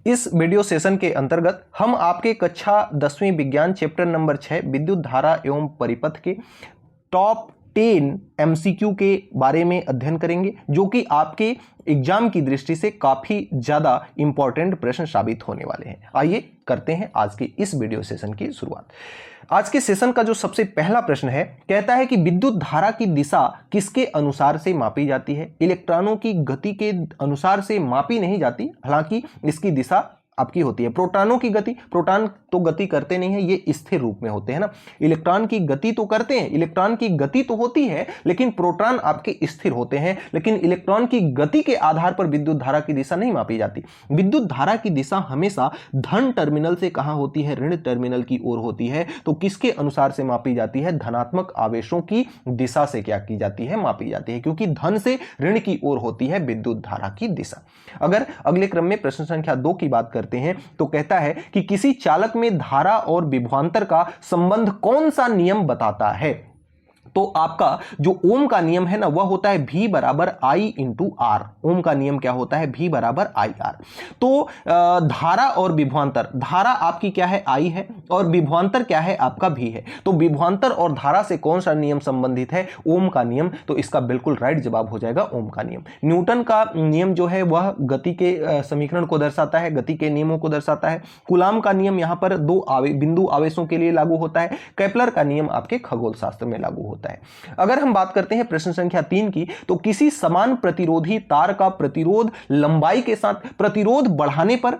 इस video session के अंतर्गत हम आपके कक्षा 10वीं विज्ञान चैप्टर नंबर 6 विद्युत धारा एवं परिपथ के टॉप 10 एमसीक्यू के बारे में अध्ययन करेंगे, जो कि आपके एग्जाम की दृष्टि से काफी ज्यादा इंपॉर्टेंट प्रश्न साबित होने वाले हैं। आइए करते हैं आज के इस वीडियो सेशन की शुरुआत। आज के सेशन का जो सबसे पहला प्रश्न है, कहता है कि विद्युत धारा की दिशा किसके अनुसार से मापी जाती है? इलेक्ट्रॉनों की गति के अनुसार से मापी नहीं जाती, हालांकि इसकी दिशा आपकी होती है। प्रोटॉनों की गति, प्रोटॉन तो गति करते नहीं है, ये स्थिर रूप में होते हैं ना। इलेक्ट्रॉन की गति तो करते हैं, इलेक्ट्रॉन की गति तो होती है, लेकिन प्रोटॉन आपके स्थिर होते हैं। लेकिन इलेक्ट्रॉन की गति के आधार पर विद्युत धारा की दिशा नहीं मापी जाती। विद्युत धारा की दिशा हमेशा धन टर्मिनल से कहां होती है? ऋण टर्मिनल की ओर होती है। तो किसके अनुसार से मापी जाती है? धनात्मक आवेशों की दिशा से क्या की जाती है? मापी जाती है, क्योंकि धन से ऋण की ओर होती है विद्युत धारा की दिशा। अगर अगले क्रम में प्रश्न संख्या 2 की बात करते हैं, तो कहता है कि किसी चालक में धारा और विभवांतर का संबंध कौन सा नियम बताता है? तो आपका जो ओम का नियम है ना, वह होता है V बराबर I इंटू आर। ओम का नियम क्या होता है? V बराबर आई आर। तो धारा और विभवांतर, धारा आपकी क्या है? I है, और विभवांतर क्या है? आपका V है। तो विभवांतर और धारा से कौन सा नियम संबंधित है? ओम का नियम। तो इसका बिल्कुल राइट जवाब हो जाएगा ओम का नियम। न्यूटन का नियम जो है वह गति के समीकरण को दर्शाता है, गति के नियमों को दर्शाता है। कूलाम का नियम यहां पर दो बिंदु आवेशों के लिए लागू होता है। केपलर का नियम आपके खगोल शास्त्र में लागू होता है। अगर हम बात करते हैं प्रश्न संख्या 3 की, तो किसी समान प्रतिरोधी तार का प्रतिरोध लंबाई के साथ, प्रतिरोध बढ़ाने पर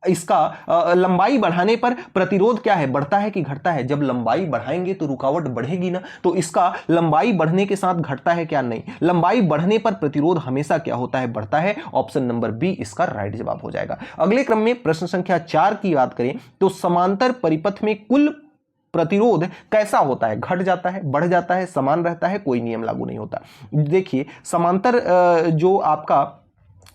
इसका लंबाई बढ़ाने पर प्रतिरोध क्या है? बढ़ता है कि घटता है? जब लंबाई बढ़ाएंगे तो रुकावट बढ़ेगी ना, तो इसका लंबाई बढ़ने के साथ घटता है क्या? नहीं, लंबाई बढ़ने पर प्रतिरोध हमेशा क्या होता है? बढ़ता है। ऑप्शन नंबर बी इसका राइट जवाब हो जाएगा। अगले क्रम में प्रश्न संख्या 4 की बात करें, तो समांतर परिपथ में कुल प्रतिरोध कैसा होता है? घट जाता है, बढ़ जाता है, समान रहता है, कोई नियम लागू नहीं होता। देखिए, समांतर जो आपका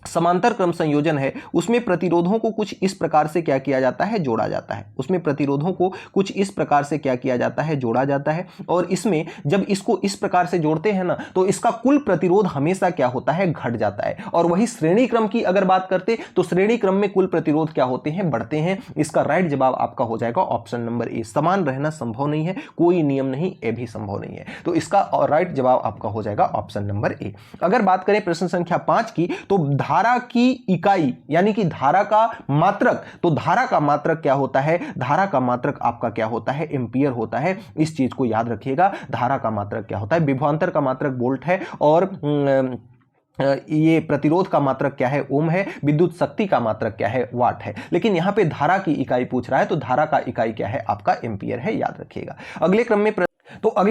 समांतर क्रम संयोजन है, उसमें प्रतिरोधों को कुछ इस प्रकार से क्या किया जाता है? जोड़ा जाता है। उसमें प्रतिरोधों को कुछ इस प्रकार से क्या किया जाता है? जोड़ा जाता है। और इसमें जब इसको इस प्रकार से जोड़ते हैं ना, तो इसका कुल प्रतिरोध हमेशा क्या होता है? घट जाता है। और वही श्रेणी क्रम की अगर बात करते, तो श्रेणी क्रम में कुल प्रतिरोध क्या होते हैं? बढ़ते हैं। इसका राइट जवाब आपका हो जाएगा ऑप्शन नंबर ए। समान रहना संभव नहीं है, कोई नियम नहीं, ए भी संभव नहीं है। तो इसका राइट जवाब आपका हो जाएगा ऑप्शन नंबर ए। अगर बात करें प्रश्न संख्या 5 की, तो धारा की इकाई यानी कि धारा का मात्रक, तो धारा का मात्रक क्या होता है? धारा का मात्रक आपका क्या होता है? एम्पियर होता है। इस चीज को याद रखिएगा। धारा का मात्रक क्या होता है? विभवांतर का मात्रक वोल्ट है, और ये प्रतिरोध का मात्रक क्या है? ओम है। विद्युत शक्ति का मात्रक क्या है? वाट है। लेकिन यहां पे धारा की इकाई पूछ रहा है, तो धारा का इकाई क्या है? आपका एम्पियर है, याद रखिएगा। अगले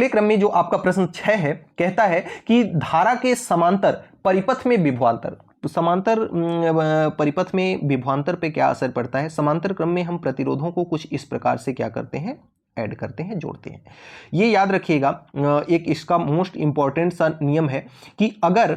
क्रम में जो आपका प्रश्न 6 है, कहता है कि धारा के समांतर परिपथ में विभवांतर, तो समांतर परिपथ में विभवांतर पे क्या असर पड़ता है? समांतर क्रम में हम प्रतिरोधों को कुछ इस प्रकार से क्या करते हैं? ऐड करते हैं, जोड़ते हैं। ये याद रखिएगा। एक इसका मोस्ट इंपॉर्टेंट सा नियम है कि अगर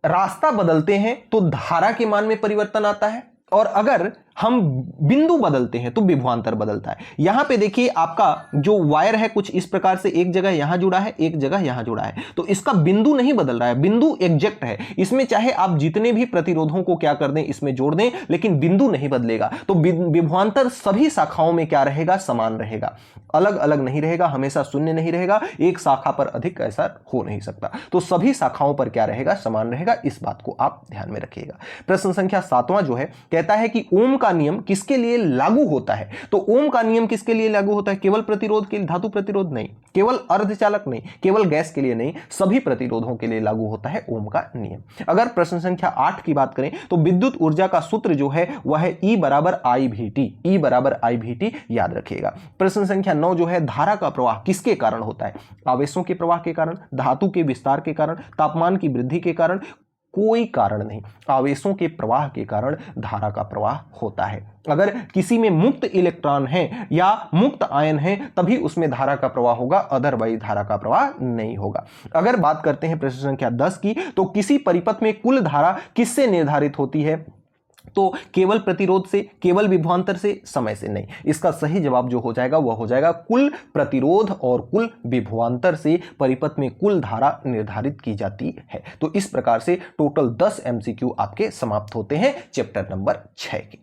रास्ता बदलते हैं तो धारा के मान में परिवर्तन आता है, और अगर हम बिंदु बदलते हैं तो विभवांतर बदलता है। यहां पे देखिए, आपका जो वायर है कुछ इस प्रकार से एक जगह यहां जुड़ा है, एक जगह यहां जुड़ा है, तो इसका बिंदु नहीं बदल रहा है, बिंदु एग्जैक्ट है। इसमें चाहे आप जितने भी प्रतिरोधों को क्या कर दें, इसमें जोड़ दें, लेकिन बिंदु नहीं बदलेगा। तो विभवांतर सभी शाखाओं में क्या रहेगा? समान रहेगा, अलग अलग नहीं रहेगा, हमेशा शून्य नहीं रहेगा। एक शाखा पर अधिक ऐसा हो नहीं सकता। तो सभी शाखाओं पर क्या रहेगा? समान रहेगा। इस बात को आप ध्यान में रखिएगा। प्रश्न संख्या 7वां जो है, कहता है कि ओम का नियम किसके लिए लागू होता है? तो ओम का नियम किसके लिए लागू होता है? केवल प्रतिरोध के लिए, धातु प्रतिरोध नहीं, केवल अर्धचालक नहीं, केवल गैस के लिए नहीं, सभी प्रतिरोधों के लिए लागू होता है ओम का नियम। अगर प्रश्न संख्या 8 की बात करें, तो विद्युत ऊर्जा का सूत्र जो है वह है E बराबर IVT। E बराबर IVT याद रखिएगा। प्रश्न संख्या 9 जो है, धारा का प्रवाह किसके कारण होता है? आवेशों के प्रवाह के कारण, धातु के विस्तार के कारण, तापमान की वृद्धि के कारण? कोई कारण नहीं, आवेशों के प्रवाह के कारण धारा का प्रवाह होता है। अगर किसी में मुक्त इलेक्ट्रॉन है या मुक्त आयन है, तभी उसमें धारा का प्रवाह होगा, अदरवाइज धारा का प्रवाह नहीं होगा। अगर बात करते हैं प्रश्न संख्या 10 की, तो किसी परिपथ में कुल धारा किससे निर्धारित होती है? तो केवल प्रतिरोध से, केवल विभवांतर से, समय से नहीं। इसका सही जवाब जो हो जाएगा वह हो जाएगा कुल प्रतिरोध और कुल विभवांतर से परिपथ में कुल धारा निर्धारित की जाती है। तो इस प्रकार से टोटल 10 एमसीक्यू आपके समाप्त होते हैं चैप्टर नंबर 6 के।